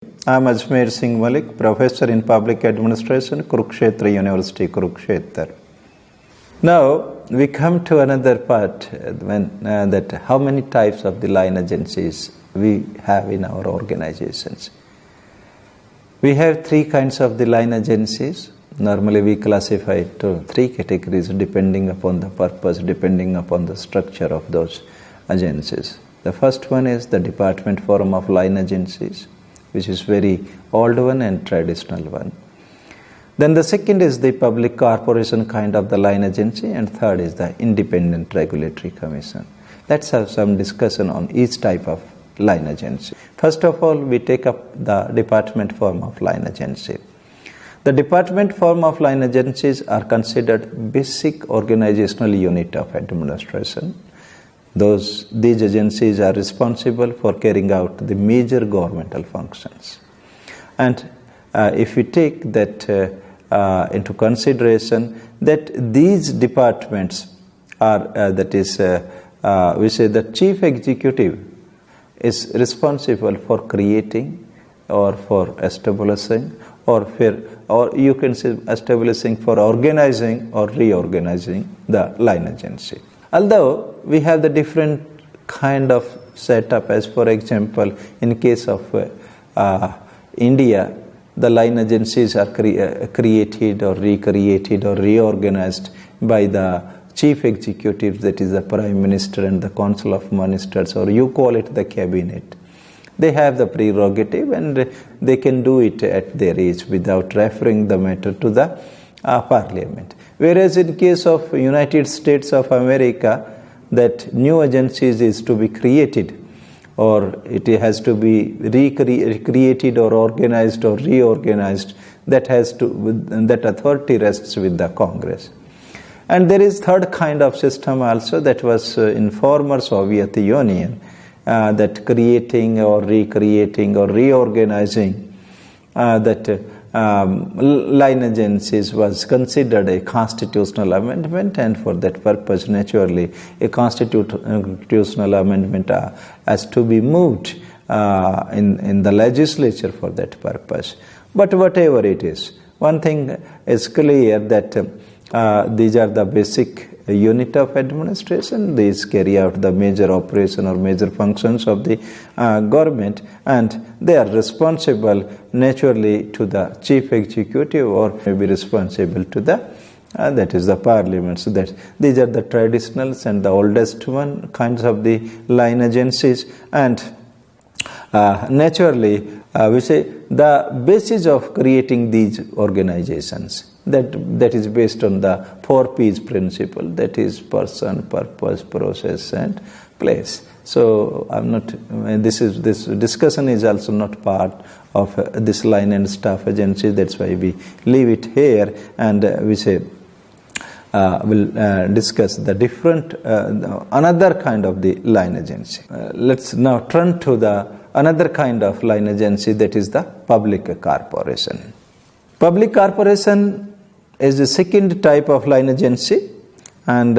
I am Ajmer Singh Malik, Professor in Public Administration, Kurukshetra University, Kurukshetra. Now, we come to another part that how many types of the line agencies we have in our organizations. We have three kinds of the line agencies. Normally, we classify it to three categories depending upon the purpose, depending upon the structure of those agencies. The first one is the department form of line agencies, which is very old one and traditional one. Then the second is the public corporation kind of the line agency, and third is the independent regulatory commission. Let's have some discussion on each type of line agency. First of all, we take up the department form of line agency. The department form of line agencies are considered basic organizational unit of administration. These agencies are responsible for carrying out the major governmental functions. And if we take that into consideration, that these departments are, we say the chief executive is responsible for creating or for establishing or you can say establishing for organizing or reorganizing the line agency. Although we have the different kind of setup, as for example, in case of India, the line agencies are created or recreated or reorganized by the chief executives, that is the Prime Minister and the Council of Ministers, or you call it the cabinet. They have the prerogative and they can do it at their age without referring the matter to the parliament. Whereas in case of United States of America, that new agencies is to be created or it has to be recreated or organized or reorganized, that authority rests with the Congress. And there is third kind of system also that was in former Soviet Union, that creating or recreating or reorganizing line agencies was considered a constitutional amendment, and for that purpose, naturally, a constitutional amendment has to be moved in the legislature for that purpose. But whatever it is, one thing is clear that these are the basic unit of administration. These carry out the major operation or major functions of the government, and they are responsible naturally to the chief executive or may be responsible to the that is the parliament. So that these are the traditionals and the oldest one kinds of the line agencies, and naturally we say the basis of creating these organizations, that is based on the 4 P's principle, that is person, purpose, process and place. So this discussion is also not part of this line and staff agency. That's why we leave it here, and we say we'll discuss the different another kind of the line agency. Let's now turn to the another kind of line agency, that is the public corporation. Public corporation is the second type of line agency, and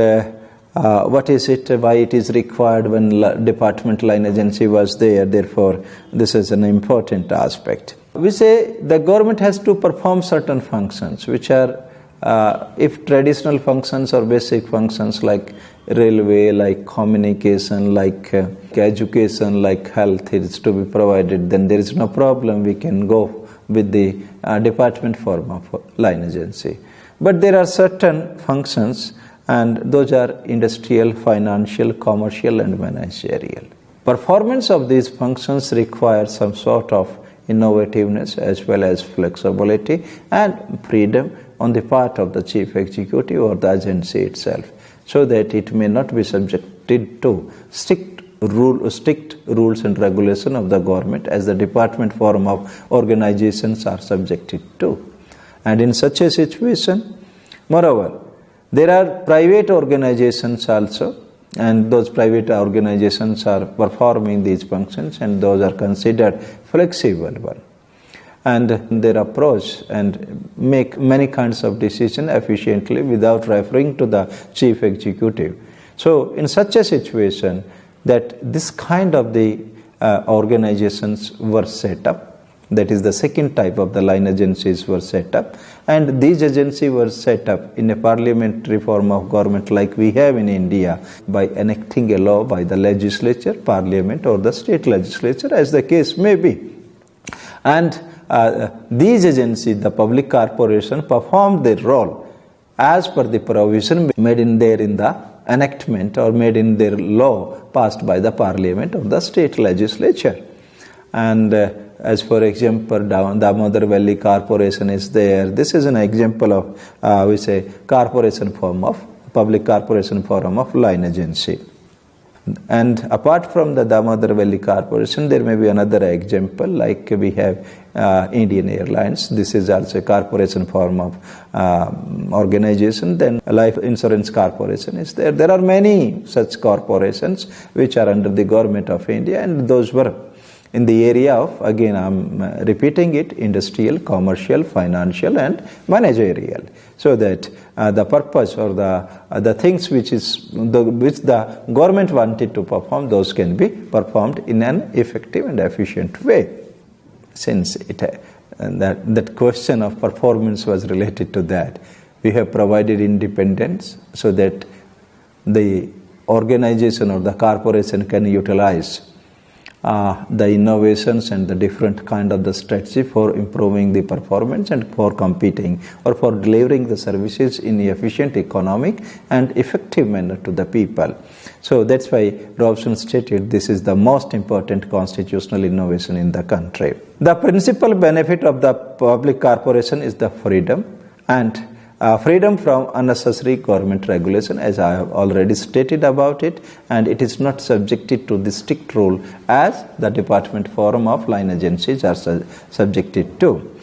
what is it, why it is required when department line agency was there. Therefore, this is an important aspect. We say the government has to perform certain functions, which are if traditional functions or basic functions like railway, like communication, like education, like health is to be provided, then there is no problem. We can go with the department form of line agency. But there are certain functions, and those are industrial, financial, commercial and managerial. Performance of these functions requires some sort of innovativeness as well as flexibility and freedom on the part of the chief executive or the agency itself, so that it may not be subjected to strict rules and regulation of the government as the department form of organizations are subjected to. And in such a situation, moreover, there are private organizations also, and those private organizations are performing these functions, and those are considered flexible one. And their approach and make many kinds of decisions efficiently without referring to the chief executive. So in such a situation, that this kind of the organizations were set up That is the second type of the line agencies were set up, and these agencies were set up in a parliamentary form of government like we have in India by enacting a law by the legislature, parliament or the state legislature as the case may be. And these agencies, the public corporation, performed their role as per the provision made in the enactment or made in their law passed by the parliament or the state legislature. And as for example, Damodar Valley Corporation is there. This is an example of, we say, corporation form of, public corporation form of line agency. And apart from the Damodar Valley Corporation, there may be another example, like we have Indian Airlines. This is also a corporation form of organization. Then Life Insurance Corporation is there. There are many such corporations which are under the government of India, and those were in the area of, again I'm repeating it, industrial, commercial, financial and managerial. So that the purpose or the things which the government wanted to perform, those can be performed in an effective and efficient way. Since that question of performance was related to that, we have provided independence so that the organization or the corporation can utilize the innovations and the different kind of the strategy for improving the performance and for competing or for delivering the services in efficient, economic and effective manner to the people. So that's why Robson stated this is the most important constitutional innovation in the country. The principal benefit of the public corporation is the freedom and freedom from unnecessary government regulation, as I have already stated about it, and it is not subjected to the strict rule as the department forum of line agencies are subjected to.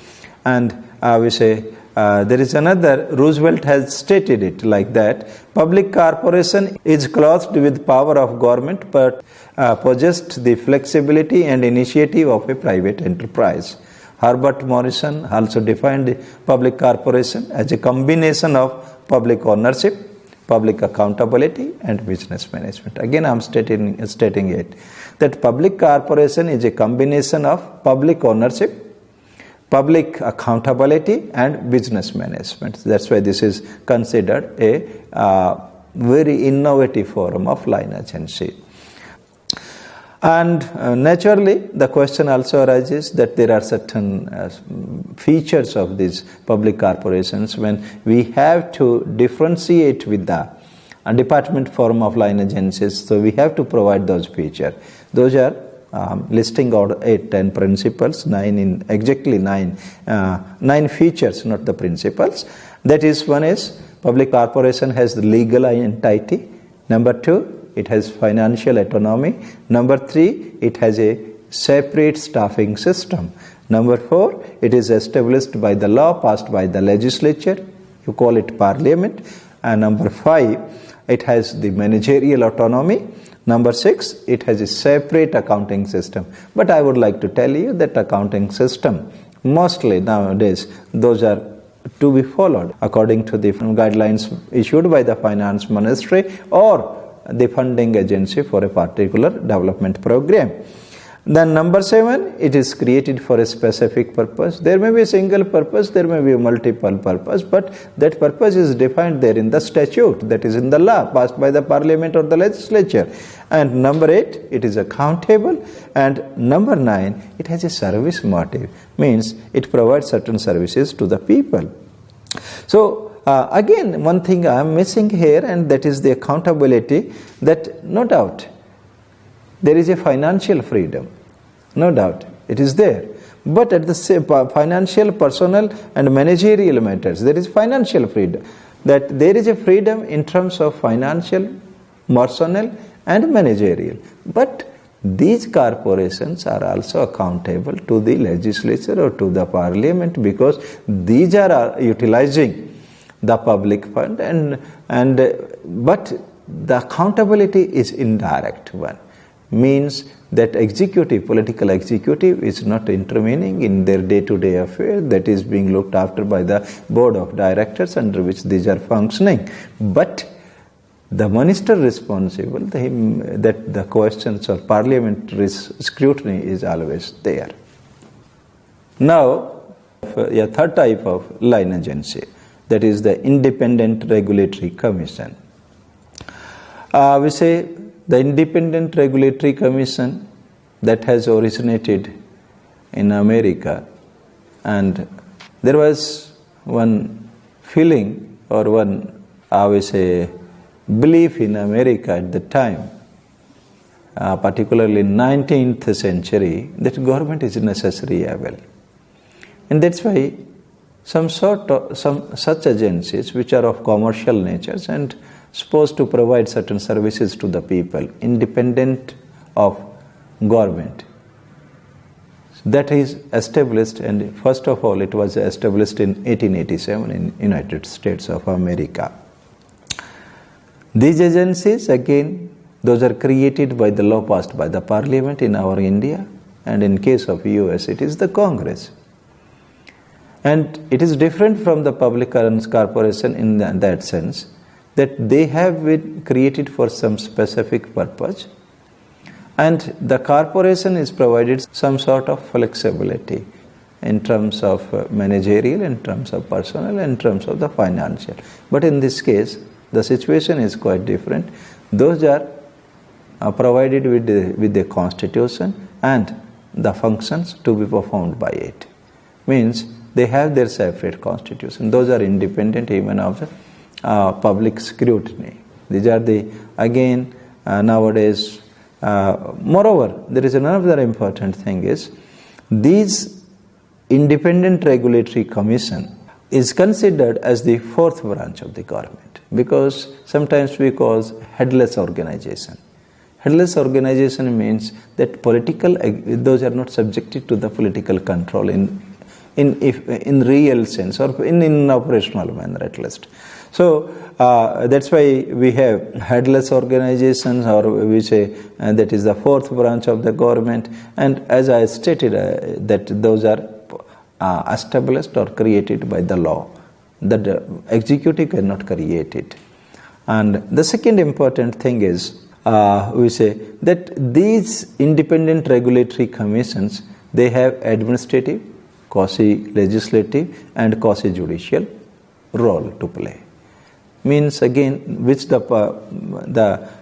And we say there is another, Roosevelt has stated it like that: public corporation is clothed with power of government but possessed the flexibility and initiative of a private enterprise. Herbert Morrison also defined the public corporation as a combination of public ownership, public accountability and business management. Again, I am stating it, that public corporation is a combination of public ownership, public accountability and business management. That's why this is considered a very innovative form of line agency. And naturally, the question also arises that there are certain features of these public corporations when we have to differentiate with the department form of line agencies. So we have to provide those features. Those are listing out 8-10 principles, 9 features, not the principles. That is, one is public corporation has the legal entity. Number 2, it has financial autonomy. Number 3, it has a separate staffing system. Number 4, it is established by the law passed by the legislature. You call it parliament. And number 5, it has the managerial autonomy. Number 6, it has a separate accounting system. But I would like to tell you that accounting system, mostly nowadays, those are to be followed according to the guidelines issued by the finance ministry or the funding agency for a particular development program. Then number 7, it is created for a specific purpose. There may be a single purpose, there may be a multiple purpose, but that purpose is defined there in the statute, that is in the law passed by the parliament or the legislature. And number 8, it is accountable. And number 9, it has a service motive, means it provides certain services to the people. So again, one thing I am missing here, and that is the accountability, that no doubt there is a financial freedom. No doubt it is there. But at the same financial, personal and managerial matters, there is financial freedom. That there is a freedom in terms of financial, personal and managerial. But these corporations are also accountable to the legislature or to the parliament, because these are utilizing the public fund but the accountability is indirect one, means that political executive is not intervening in their day-to-day affair, that is being looked after by the board of directors under which these are functioning. But the minister responsible, that the questions of parliamentary scrutiny is always there. Now, a third type of line agency, that is the Independent Regulatory Commission. We say the Independent Regulatory Commission that has originated in America, and there was one feeling or one, we say, belief in America at the time, particularly in 19th century, that government is necessary evil. And that's why some such agencies which are of commercial natures and supposed to provide certain services to the people, independent of government, that is established, and first of all it was established in 1887 in United States of America. These agencies, again, those are created by the law passed by the Parliament in our India, and in case of US it is the Congress. And it is different from the public corporation in that sense that they have been created for some specific purpose, and the corporation is provided some sort of flexibility in terms of managerial, in terms of personnel, in terms of the financial. But in this case, the situation is quite different. Those are provided with the constitution and the functions to be performed by it. Means they have their separate constitution. Those are independent even of the public scrutiny. These are the, again, nowadays, moreover, there is another important thing is, these Independent Regulatory Commission is considered as the fourth branch of the government, because sometimes we call headless organization. Headless organization means that those are not subjected to the political control in real sense, or in operational manner at least. So that's why we have headless organizations, or we say that is the fourth branch of the government. And as I stated, that those are established or created by the law, that the executive cannot create it. And the second important thing is, we say that these independent regulatory commissions, they have administrative, quasi-legislative and quasi-judicial role to play. Means again, which the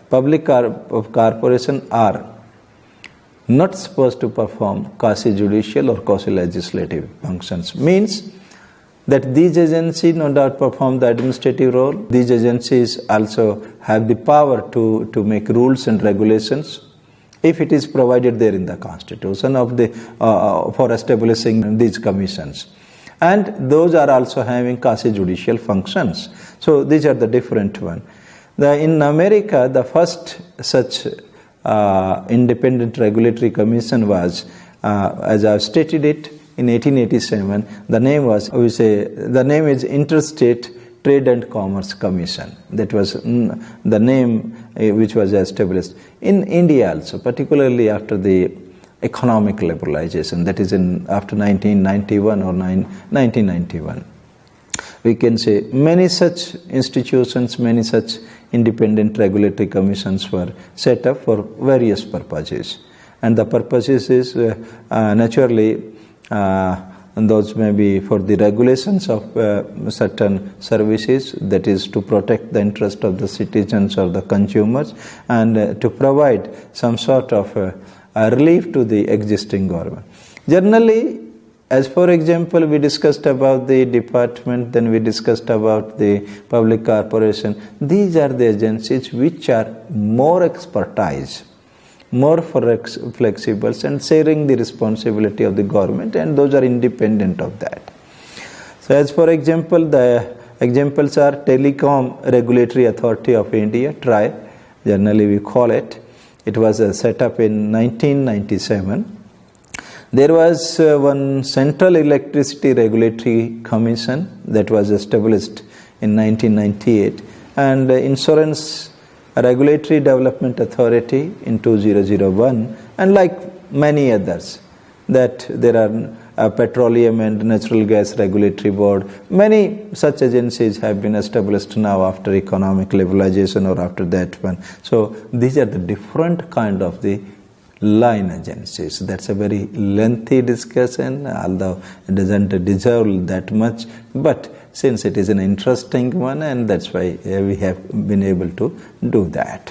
public corporation are not supposed to perform quasi-judicial or quasi-legislative functions. Means that these agencies no doubt perform the administrative role. These agencies also have the power to make rules and regulations if it is provided there in the constitution of the for establishing these commissions. And those are also having quasi-judicial functions. So these are the different ones. In America, the first such independent regulatory commission was, as I have stated it, in 1887. The name is Interstate Trade and Commerce Commission. That was the name which was established. In India also, particularly after the economic liberalization, that is after 1991 or 1991. We can say many such institutions, many such independent regulatory commissions were set up for various purposes. And the purposes is naturally, those may be for the regulations of certain services, that is to protect the interest of the citizens or the consumers, and to provide some sort of relief to the existing government. Generally, as for example, we discussed about the department, then we discussed about the public corporation. These are the agencies which are more expertise, more flexible, and sharing the responsibility of the government, and those are independent of that. So as for example, the examples are Telecom Regulatory Authority of India, TRAI, generally we call it. It was set up in 1997. There was one Central Electricity Regulatory Commission that was established in 1998, and Insurance Regulatory Development Authority in 2001, and like many others, that there are Petroleum and Natural Gas Regulatory Board. Many such agencies have been established now after economic liberalization or after that one. So these are the different kind of the line agencies. That's a very lengthy discussion, although it doesn't deserve that much, but since it is an interesting one, and that's why we have been able to do that.